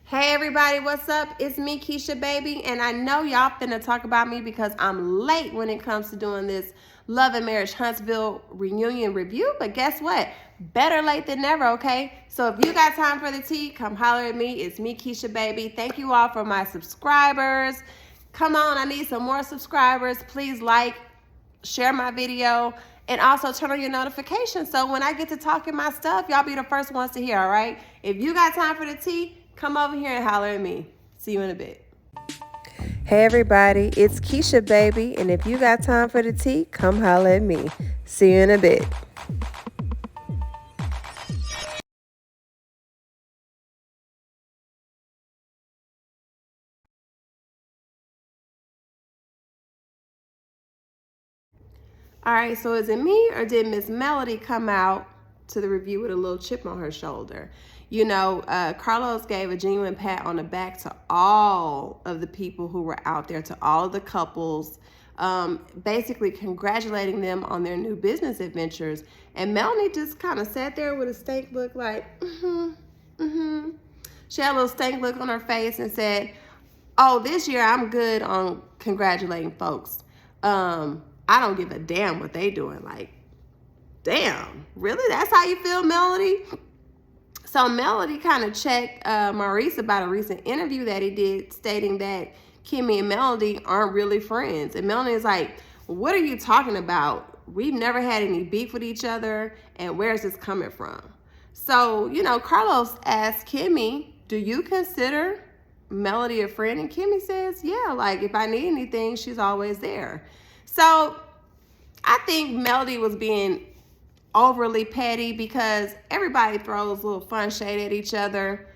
Hey everybody, what's up? It's me, Keisha, baby, and I know y'all finna talk about me because I'm late when it comes to doing this Love and Marriage Huntsville reunion review, but guess what? Better late than never, okay? So if you got time for the tea, come holler at me. It's me, Keisha, baby. Thank you all for my subscribers. Come on, I need some more subscribers. Please like, share my video, and also turn on your notifications so when I get to talking my stuff, y'all be the first ones to hear, all right? If you got time for the tea, come over here and holler at me. See you in a bit. Hey everybody, it's Keisha, baby, and if you got time for the tea, come holler at me. See you in a bit. All right, so is it me or did Miss Melody come out to the review with a little chip on her shoulder? You know, Carlos gave a genuine pat on the back to all of the people who were out there, to all of the couples, basically congratulating them on their new business adventures. And Melanie just kind of sat there with a stank look like, She had a little stank look on her face and said, oh, this year I'm good on congratulating folks. I don't give a damn what they doing. Like, damn, really? That's how you feel, Melody? So Melody kind of checked Maurice about a recent interview that he did stating that Kimmy and Melody aren't really friends. And Melody is like, what are you talking about? We've never had any beef with each other, and where's this coming from? So, you know, Carlos asked Kimmy, do you consider Melody a friend? And Kimmy says, yeah, like if I need anything, she's always there. So I think Melody was being overly petty because everybody throws a little fun shade at each other.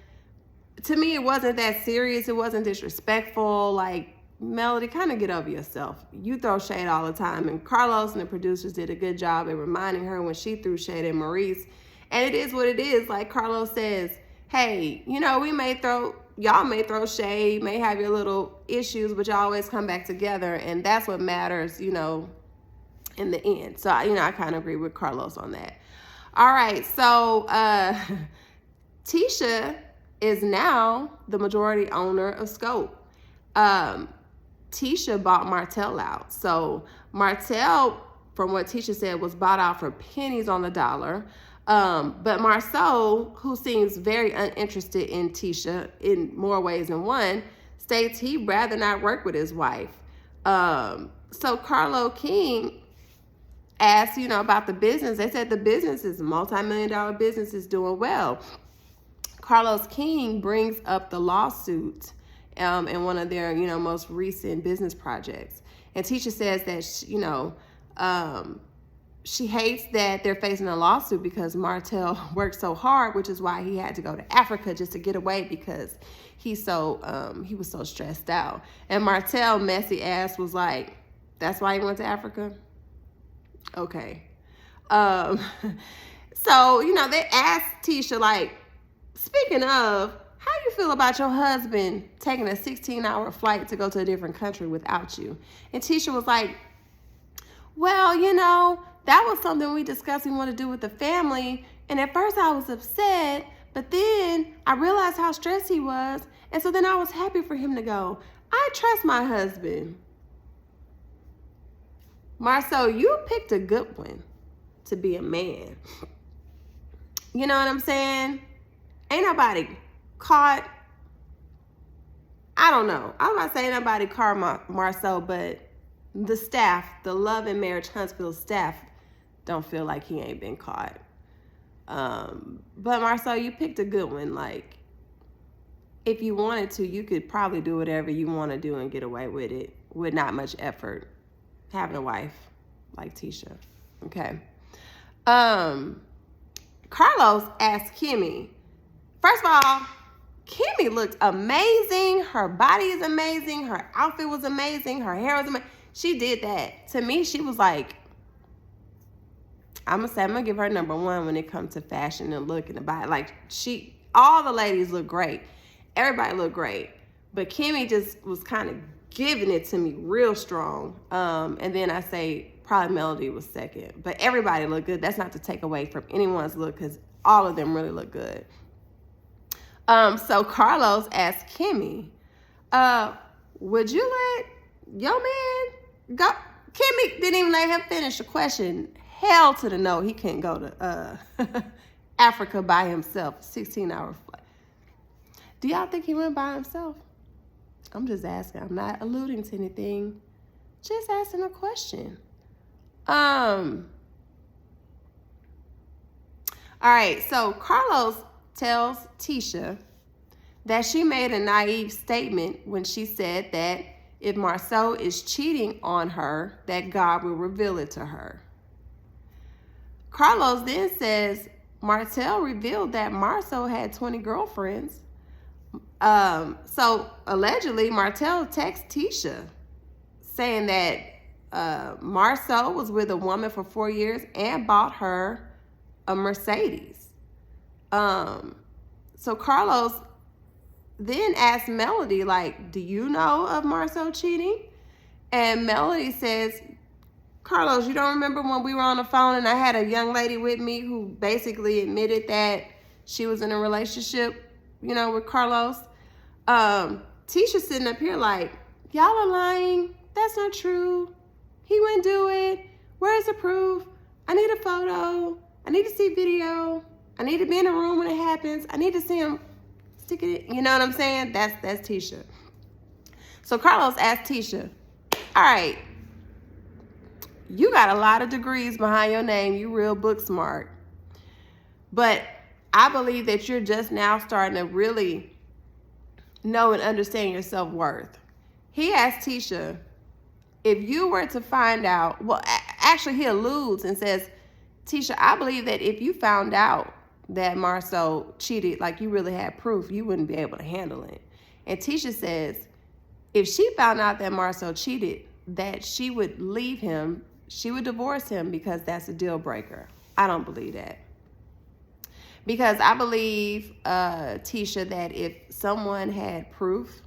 To me, it wasn't that serious. It wasn't disrespectful. Like, Melody, kind of get over yourself. You throw shade all the time. And Carlos and the producers did a good job at reminding her when she threw shade at Maurice. And it is what it is. Like Carlos says, hey, you know, y'all may throw shade, may have your little issues, but y'all always come back together. And that's what matters, you know, in the end. So, you know, I kind of agree with Carlos on that. All right. So, Tisha is now the majority owner of Scope. Tisha bought Martell out. So Martell, from what Tisha said, was bought out for pennies on the dollar. But Marsau, who seems very uninterested in Tisha in more ways than one, states he'd rather not work with his wife. So Carlo King asked, you know, about the business. They said the business is a multi-million-dollar business, is doing well. Carlos King brings up the lawsuit in one of their, you know, most recent business projects. And Tisha says that, you know, she hates that they're facing a lawsuit because Martell worked so hard, which is why he had to go to Africa just to get away because he was so stressed out. And Martell, messy ass, was like, that's why he went to Africa? Okay. So, you know, they asked Tisha, like, speaking of, how you feel about your husband taking a 16-hour flight to go to a different country without you? And Tisha was like, well, you know, that was something we discussed we want to do with the family. And at first I was upset, but then I realized how stressed he was. And so then I was happy for him to go. I trust my husband. Marsau, you picked a good one to be a man. You know what I'm saying? Ain't nobody caught. I don't know. I'm not saying nobody caught Marsau, but the staff, the Love and Marriage Huntsville staff, don't feel like he ain't been caught. But Marsau, you picked a good one. Like, if you wanted to, you could probably do whatever you want to do and get away with it with not much effort. Having a wife like Tisha. Okay. Carlos asked Kimmy. First of all, Kimmy looked amazing. Her body is amazing. Her outfit was amazing. Her hair was amazing. She did that. To me, she was like, I'm gonna give her number one when it comes to fashion and look and the body. Like, all the ladies look great. Everybody looked great. But Kimmy just was kind of giving it to me real strong. And then I say probably Melody was second. But everybody looked good. That's not to take away from anyone's look because all of them really look good. So Carlos asked Kimmy, would you let your man go? Kimmy didn't even let him finish the question. Hell to the no, he can't go to Africa by himself, 16-hour flight. Do y'all think he went by himself? I'm just asking. I'm not alluding to anything. Just asking a question. All right, so Carlos tells Tisha that she made a naive statement when she said that if Marsau is cheating on her, that God will reveal it to her. Carlos then says Martell revealed that Marsau had 20 girlfriends. So allegedly, Martell texted Tisha saying that Marsau was with a woman for 4 years and bought her a Mercedes. So Carlos then asked Melody, like, do you know of Marsau cheating? And Melody says, Carlos, you don't remember when we were on the phone and I had a young lady with me who basically admitted that she was in a relationship, you know, with Carlos? Tisha's sitting up here like, y'all are lying. That's not true. He wouldn't do it. Where's the proof? I need a photo. I need to see video. I need to be in a room when it happens. I need to see him stick it in. You know what I'm saying? That's Tisha. So Carlos asked Tisha, all right, you got a lot of degrees behind your name. You real book smart. But I believe that you're just now starting to really know and understand your self-worth. He asked Tisha, if you were to find out, well, actually he alludes and says, Tisha, I believe that if you found out that Marsau cheated, like you really had proof, you wouldn't be able to handle it. And Tisha says, if she found out that Marsau cheated, that she would leave him, she would divorce him because that's a deal breaker. I don't believe that. Because I believe, Tisha, that if someone had proof,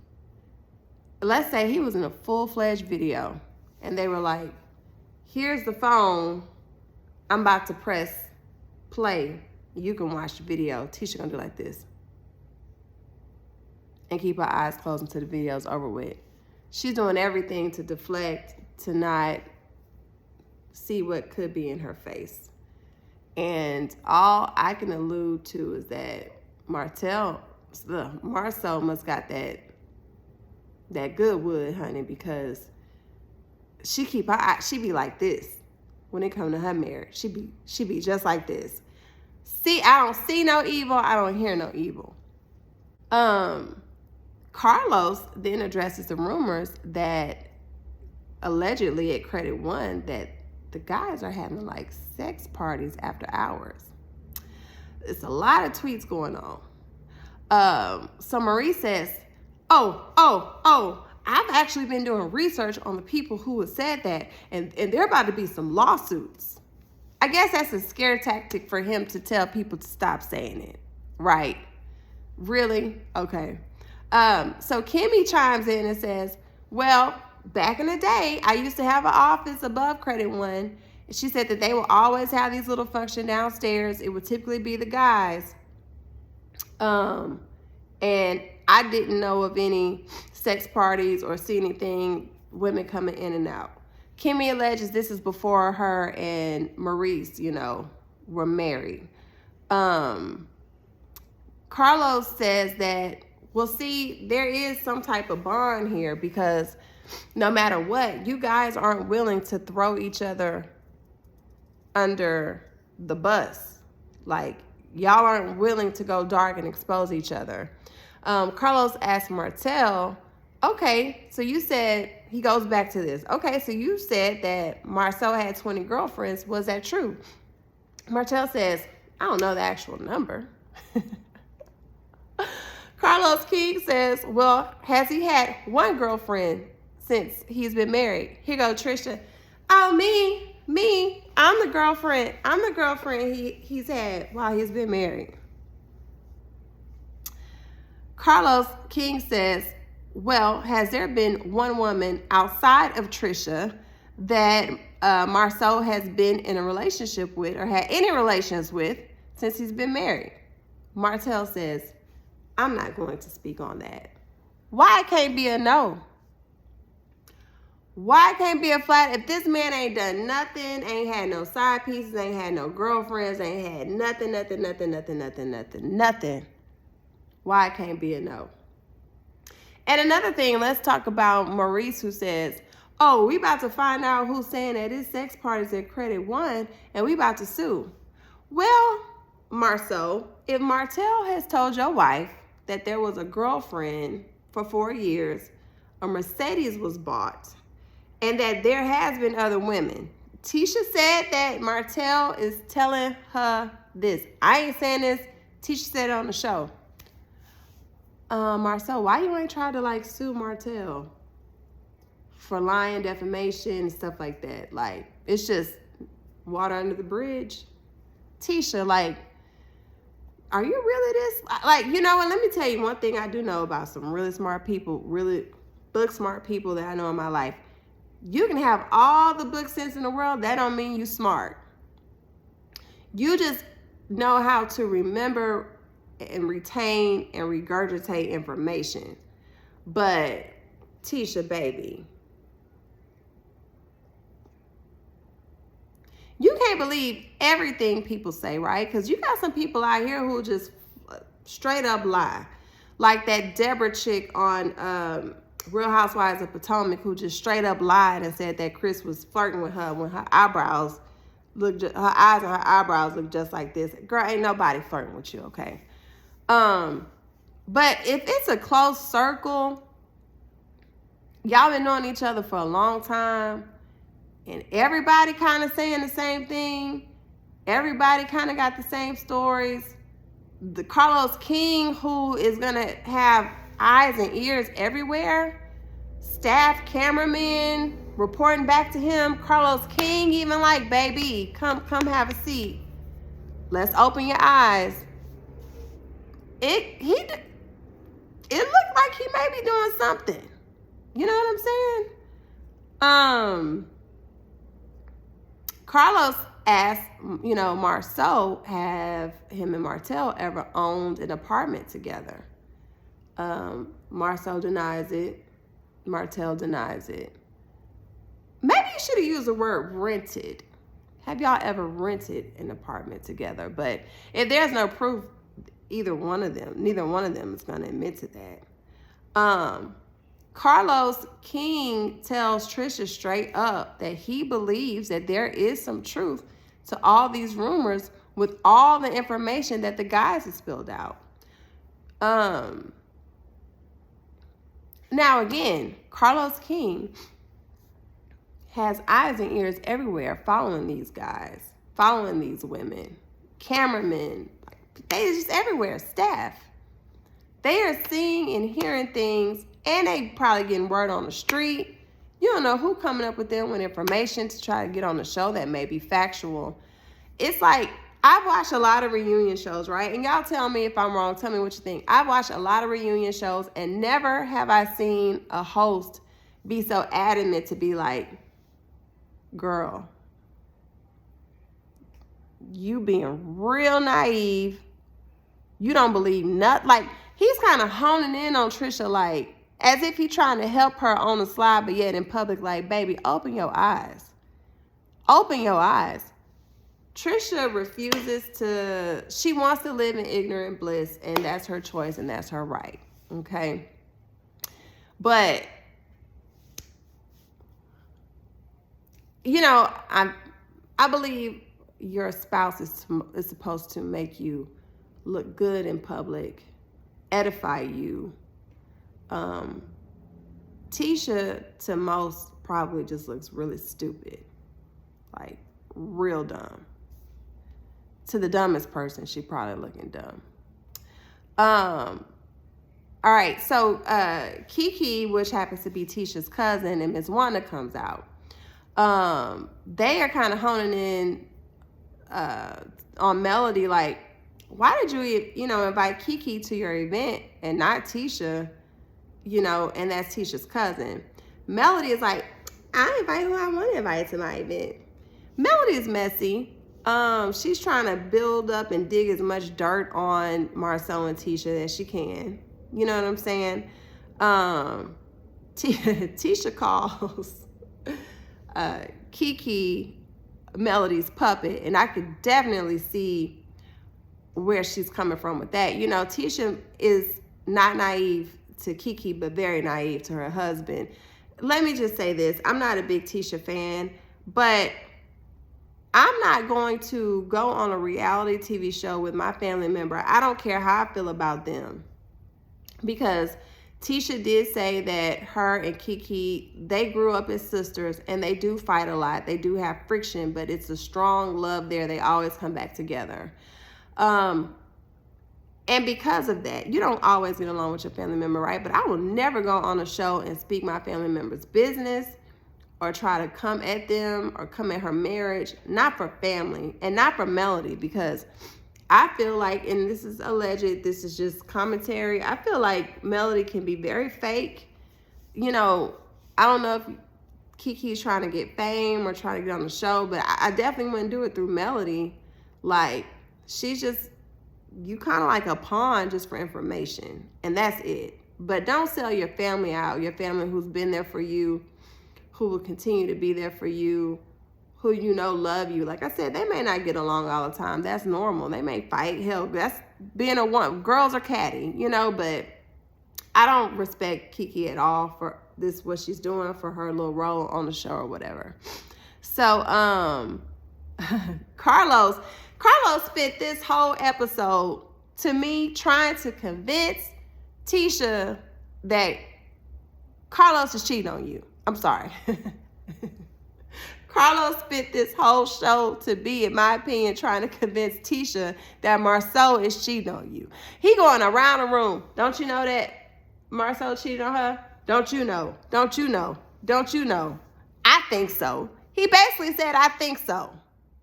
let's say he was in a full-fledged video and they were like, here's the phone, I'm about to press play. You can watch the video. Tisha gonna do like this and keep her eyes closed until the video's over with. She's doing everything to deflect, to not see what could be in her face. And all I can allude to is that Marsau must got that good wood, honey, because she keep her eye, she be like this when it come to her marriage. She be just like this. See, I don't see no evil. I don't hear no evil. Carlos then addresses the rumors that allegedly at Credit One that the guys are having like sex parties after hours. It's a lot of tweets going on. So Marie says, oh, I've actually been doing research on the people who have said that, and there are about to be some lawsuits. I guess that's a scare tactic for him to tell people to stop saying it, right? Really? Okay. So Kimmy chimes in and says, well, back in the day, I used to have an office above Credit One. She said that they will always have these little function downstairs. It would typically be the guys. And I didn't know of any sex parties or see anything, women coming in and out. Kimmy alleges this is before her and Maurice, you know, were married. Carlos says that, well, see, there is some type of bond here because no matter what, you guys aren't willing to throw each other under the bus. Like, y'all aren't willing to go dark and expose each other. Carlos asked Martell, okay, so you said, he goes back to this. Okay, so you said that Marsau had 20 girlfriends. Was that true? Martell says, I don't know the actual number. Carlos King says, well, has he had one girlfriend since he's been married? Here go Trisha. Oh, me, I'm the girlfriend he's had while he's been married. Carlos King says, well, has there been one woman outside of Trisha that Marsau has been in a relationship with or had any relations with since he's been married? Martell says, I'm not going to speak on that. Why it can't be a no? Why it can't be a flat? If this man ain't done nothing, ain't had no side pieces, ain't had no girlfriends, ain't had nothing, why it can't be a no? And another thing, let's talk about Maurice, who says, oh, we about to find out who's saying that his sex party's at Credit One and we about to sue. Well, Marsau, if Martell has told your wife that there was a girlfriend for 4 years, a Mercedes was bought, and that there has been other women. Tisha said that Martell is telling her this. I ain't saying this. Tisha said it on the show. Marsau, why you ain't try to like sue Martell for lying, defamation, and stuff like that? Like, it's just water under the bridge. Tisha, like, are you really this? Like, you know what? Let me tell you one thing I do know about some really smart people, really book smart people that I know in my life. You can have all the book sense in the world. That don't mean you smart. You just know how to remember and retain and regurgitate information. But Tisha, baby, you can't believe everything people say, right? Because you got some people out here who just straight up lie. Like that Deborah chick on Real Housewives of Potomac, who just straight up lied and said that Chris was flirting with her when her eyebrows looked, her eyes and her eyebrows look just like this. Girl, ain't nobody flirting with you, okay? But if it's a close circle, y'all been knowing each other for a long time, and everybody kind of saying the same thing, everybody kind of got the same stories. The Carlos King, who is gonna have eyes and ears everywhere, staff, cameramen reporting back to him. Carlos King even like, baby, come have a seat. Let's open your eyes. It looked like he may be doing something. You know what I'm saying? Carlos asked, Marsau, have him and Martell ever owned an apartment together? Marsau denies it. Martell denies it. Maybe you should have used the word rented. Have y'all ever rented an apartment together? But if there's no proof, neither one of them is going to admit to that. Carlos King tells Tisha straight up that he believes that there is some truth to all these rumors with all the information that the guys have spilled out. Now again, Carlos King has eyes and ears everywhere following these guys, following these women, cameramen, they just everywhere, staff. They are seeing and hearing things, and they probably getting word on the street. You don't know who coming up with them with information to try to get on the show that may be factual. It's like, I've watched a lot of reunion shows, right? And y'all tell me if I'm wrong. Tell me what you think. I've watched a lot of reunion shows, and never have I seen a host be so adamant to be like, girl, you being real naive. You don't believe nothing. Like, he's kind of honing in on Tisha, like, as if he's trying to help her on the slide, but yet in public, like, baby, open your eyes. Open your eyes. Tisha refuses to, she wants to live in ignorant bliss, and that's her choice, and that's her right, okay? But, I believe your spouse is supposed to make you look good in public, edify you. Tisha, to most, probably just looks really stupid, like real dumb. To the dumbest person, she probably looking dumb. All right, so Kiki, which happens to be Tisha's cousin, and Miss Wanda comes out. They are kind of honing in on Melody, like, why did you, invite Kiki to your event and not Tisha, and that's Tisha's cousin. Melody is like, I invite who I want to invite to my event. Melody is messy. She's trying to build up and dig as much dirt on Marsau and Tisha as she can. You know what I'm saying? Tisha calls Kiki Melody's puppet, and I could definitely see where she's coming from with that. You know, Tisha is not naive to Kiki, but very naive to her husband. Let me just say this. I'm not a big Tisha fan, but I'm not going to go on a reality TV show with my family member. I don't care how I feel about them, because Tisha did say that her and Kiki, they grew up as sisters, and they do fight a lot. They do have friction, but it's a strong love there. They always come back together. And because of that, you don't always get along with your family member, right? But I will never go on a show and speak my family member's business or try to come at them or come at her marriage. Not for family and not for Melody, because I feel like, and this is alleged, this is just commentary, I feel like Melody can be very fake. You know, I don't know if Kiki's trying to get fame or trying to get on the show, but I definitely wouldn't do it through Melody. Like, she's just, you kind of like a pawn just for information, and that's it. But don't sell your family out, your family who's been there for you, who will continue to be there for you, who you know love you. Like I said, they may not get along all the time. That's normal. They may fight. Hell, that's being a one. Girls are catty, you know, but I don't respect Kiki at all for this, what she's doing, for her little role on the show or whatever. So, Carlos spent this whole episode, to me, trying to convince Tisha that Carlos is cheating on you. I'm sorry. Carlos spent this whole show to be, in my opinion, trying to convince Tisha that Marsau is cheating on you. He going around the room. Don't you know that Marsau cheated on her? Don't you know? Don't you know? Don't you know? I think so. He basically said, I think so.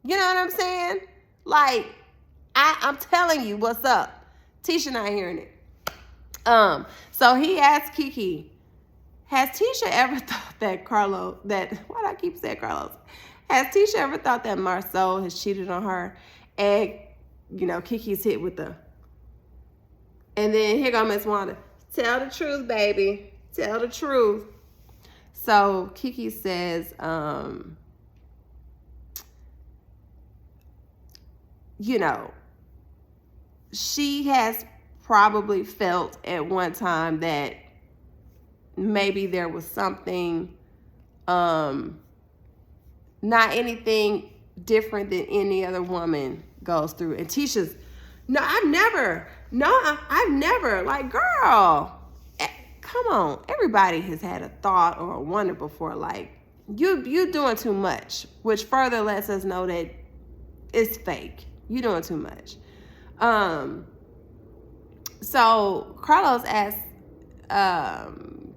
You know what I'm saying? Like, I'm telling you what's up. Tisha not hearing it. So he asked Kiki, has Tisha ever thought that why do I keep saying Carlos? Has Tisha ever thought that Marsau has cheated on her? And, you know, Kiki's hit with the, and then here go Miss Wanda. Tell the truth, baby. Tell the truth. So Kiki says, you know, she has probably felt at one time that maybe there was something, not anything different than any other woman goes through. And Tisha's, I've never, like, girl, come on. Everybody has had a thought or a wonder before, like, you doing too much, which further lets us know that it's fake. You doing too much. So Carlos asked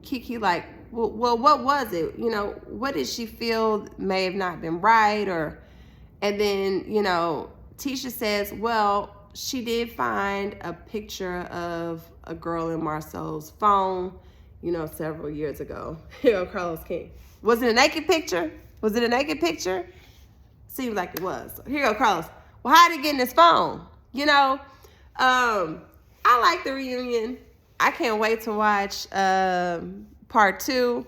Kiki, like, well, what was it? You know, what did she feel may have not been right? And then, you know, Tisha says, well, she did find a picture of a girl in Marsau's phone, you know, several years ago. Here go Carlos King. Was it a naked picture? Was it a naked picture? Seems like it was. So here go Carlos. Well, how did he get in his phone? You know, I like the reunion. I can't wait to watch part 2.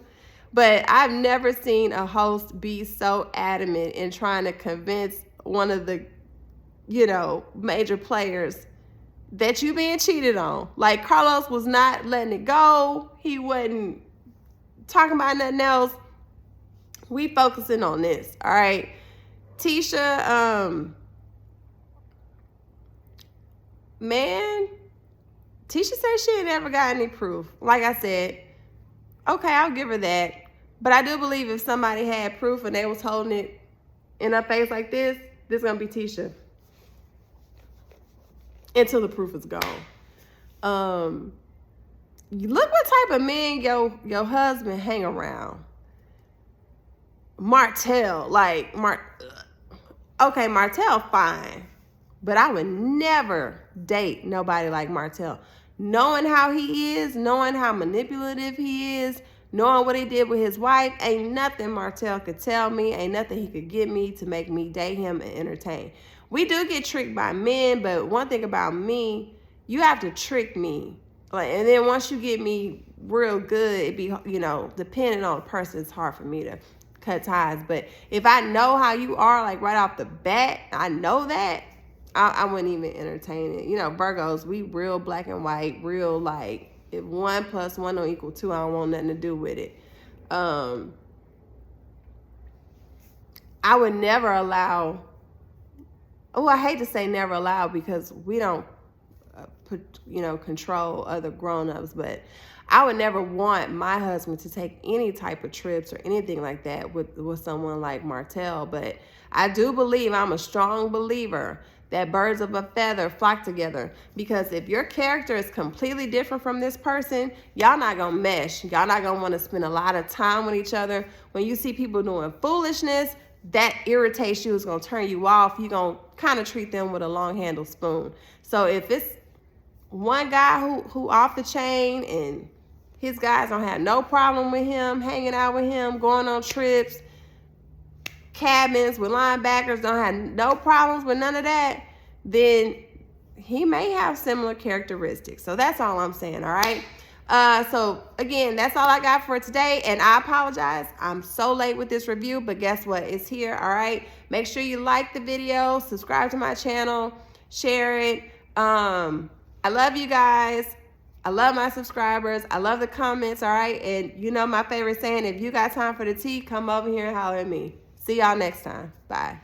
But I've never seen a host be so adamant in trying to convince one of the, you know, major players that you being cheated on. Like, Carlos was not letting it go. He wasn't talking about nothing else. We focusing on this, all right? Tisha, man, Tisha said she ain't never got any proof. Like I said, okay, I'll give her that. But I do believe if somebody had proof and they was holding it in her face like this is going to be Tisha. Until the proof is gone. Look what type of men your husband hang around. Martell. Like, okay, Martell, fine. But I would never date nobody like Martell. Knowing how he is, knowing how manipulative he is, knowing what he did with his wife, ain't nothing Martell could tell me, ain't nothing he could give me to make me date him and entertain. We do get tricked by men, but one thing about me, you have to trick me. Like, and then once you get me real good, it be, you know, depending on the person, it's hard for me to cut ties. But if I know how you are, like right off the bat, I know that, I wouldn't even entertain it. You know, Virgos, we real black and white, real like, if 1 + 1 don't equal 2, I don't want nothing to do with it. I would never allow, I hate to say never allow because we don't control other grown-ups, but I would never want my husband to take any type of trips or anything like that with someone like Martell. But I do believe, I'm a strong believer that birds of a feather flock together, because if your character is completely different from this person, y'all not gonna mesh. Y'all not gonna want to spend a lot of time with each other. When you see people doing foolishness, that irritates you, it's gonna turn you off. You're gonna kind of treat them with a long-handled spoon. So if it's one guy who off the chain and his guys don't have no problem with him, hanging out with him, going on trips, cabins with linebackers, don't have no problems with none of that, then he may have similar characteristics. So that's all I'm saying, all right? So again, that's all I got for today, and I apologize. I'm so late with this review, but guess what? It's here, all right? Make sure you like the video, subscribe to my channel, share it. I love you guys. I love my subscribers. I love the comments, all right? And you know my favorite saying, if you got time for the tea, come over here and holler at me. See y'all next time. Bye.